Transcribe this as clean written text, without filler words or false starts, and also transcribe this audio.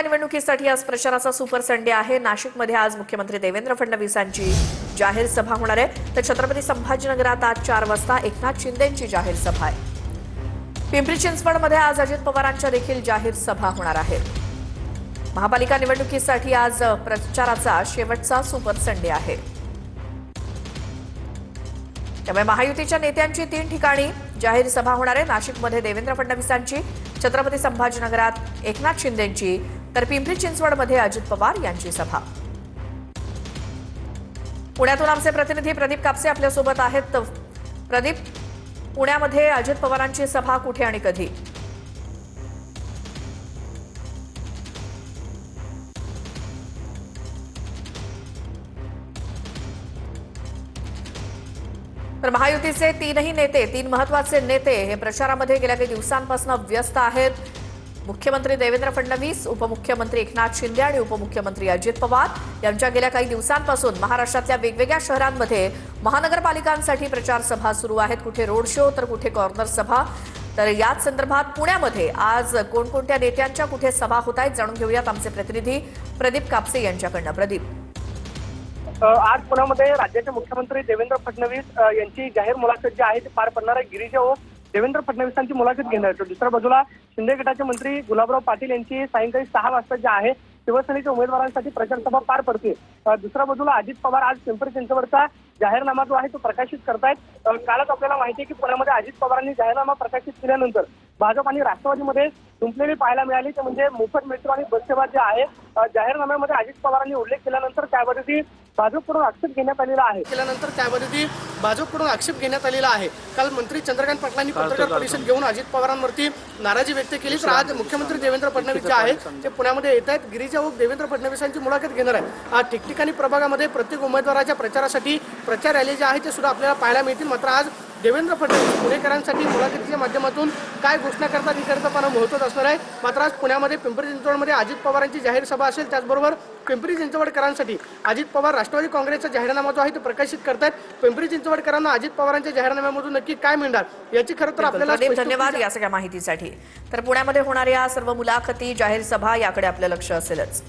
निवडणुकीसाठी आज प्रचाराचा सुपर संडे आहे। नाशिकमध्ये आज मुख्यमंत्री देवेंद्र फडणवीसांची जाहीर सभा होणार आहे, तर छत्रपती संभाजीनगरात आज 4 वाजता एकनाथ शिंदेंची जाहीर सभा आहे। पिंपरी चिंचवडमध्ये आज अजित पवारांच्या देखील जाहीर सभा होणार आहे। महापालिका निवडणुकीसाठी आज प्रचाराचा शेवटचा सुपर संडे आहे। त्यामुळे महायुतीच्या नेत्यांची 3 ठिकाणी जाहीर सभा होणार आहे। नाशिकमध्ये देवेंद्र फडणवीसांची, छत्रपती संभाजीनगरात एकनाथ शिंदेंची, तर पिंपरी चिंचवडमध्ये अजित पवार यांची सभा। पुण्यातून आमचे प्रतिनिधी प्रदीप कापसे आपल्यासोबत आहेत। प्रदीप, पुण्यामध्ये अजित पवारांची सभा कुठे आणि कधी? तर महायुतीचे 3ही नेते, 3 महत्त्वाचे नेते हे प्रचारामध्ये गेल्या काही दिवसांपासून व्यस्त आहेत। मुख्यमंत्री देवेंद्र फडणवीस, उपमुख्यमंत्री एकनाथ शिंदे आणि उपमुख्यमंत्री अजित पवार यांच्या गेल्या काही दिवसांपासून महाराष्ट्रातल्या वेगवेगळ्या शहरांमध्ये महानगरपालिकांसाठी प्रचार सभा सुरू आहेत। कुठे रोड शो तर कुठे कॉर्नर सभा। तर याच संदर्भात पुण्यामध्ये आज कोणकोणत्या नेत्यांच्या कुठे सभा होत आहेत जाणून घेऊयात आमचे प्रतिनिधी प्रदीप कापसे यांच्याकडनं। प्रदीप, आज पुण्यामध्ये राज्याचे मुख्यमंत्री देवेंद्र फडणवीस यांची जाहीर मुलाखत जी आहे ती पार पडणार आहे। गिरीजा ओक देवेंद्र फडणवीसांची मुलाखत घेणार आहेत। दुसऱ्या बाजूला शिंदे गटाचे मंत्री गुलाबराव पाटील यांची सायंकाळी 6 वाजता जी आहे शिवसेनेच्या उमेदवारांसाठी प्रचार सभा पार पडते। दुसऱ्या बाजूला अजित पवार आज पिंपरी चिंचवडचा जाहीरनामा जो आहे तो प्रकाशित करतायत। कालच आपल्याला माहिती आहे की पुण्यामध्ये अजित पवारांनी जाहीरनामा प्रकाशित केल्यानंतर भाजप आणि राष्ट्रवादीमध्ये गुंतलेली पाहायला मिळाली, ते म्हणजे मोफत मेट्रो आणि बस सेवा जी आहे जाहीरनाम्यामध्ये अजित पवारांनी उल्लेख केल्यानंतर त्यावरती भाजपकडून आक्षेप घेण्यात आलेला आहे। काल मंत्री चंद्रकांत पाटलांनी पत्रकार परिषद घेऊन अजित पवारांवरती नाराजी व्यक्त केली। तर आज मुख्यमंत्री देवेंद्र फडणवीस जे आहेत ते पुण्यामध्ये येत आहेत। गिरीजा ओक देवेंद्र फडणवीसांची मुलाखत घेणार आहे। आज ठिकठिकाणी प्रभागामध्ये प्रत्येक उमेदवाराच्या प्रचारासाठी प्रचार रॅली जे आहे ते सुद्धा आपल्याला पाहायला मिळतील। मात्र आज देवेंद्र फडणवीस पुणेकरांसाठी मुलाखतीच्या माध्यमातून काय घोषणा करतात ही करता पाहणं महत्त्वाचं असणार आहे। मात्र आज पुण्यामध्ये पिंपरी चिंचवडमध्ये अजित पवारांची जाहीर सभा असेल। त्याचबरोबर पिंपरी चिंचवडकरांसाठी अजित पवार राष्ट्रवादी काँग्रेसचा जाहीरनामा जो आहे तो प्रकाशित करतात। पिंपरी चिंचवडकरांना अजित पवारांच्या जाहीरनाम्यामधून नक्की काय मिळणार याची खरं तर आपल्याला धन्यवाद या सगळ्या माहितीसाठी। तर पुण्यामध्ये होणाऱ्या सर्व मुलाखती, जाहीर सभा याकडे आपलं लक्ष असेलच।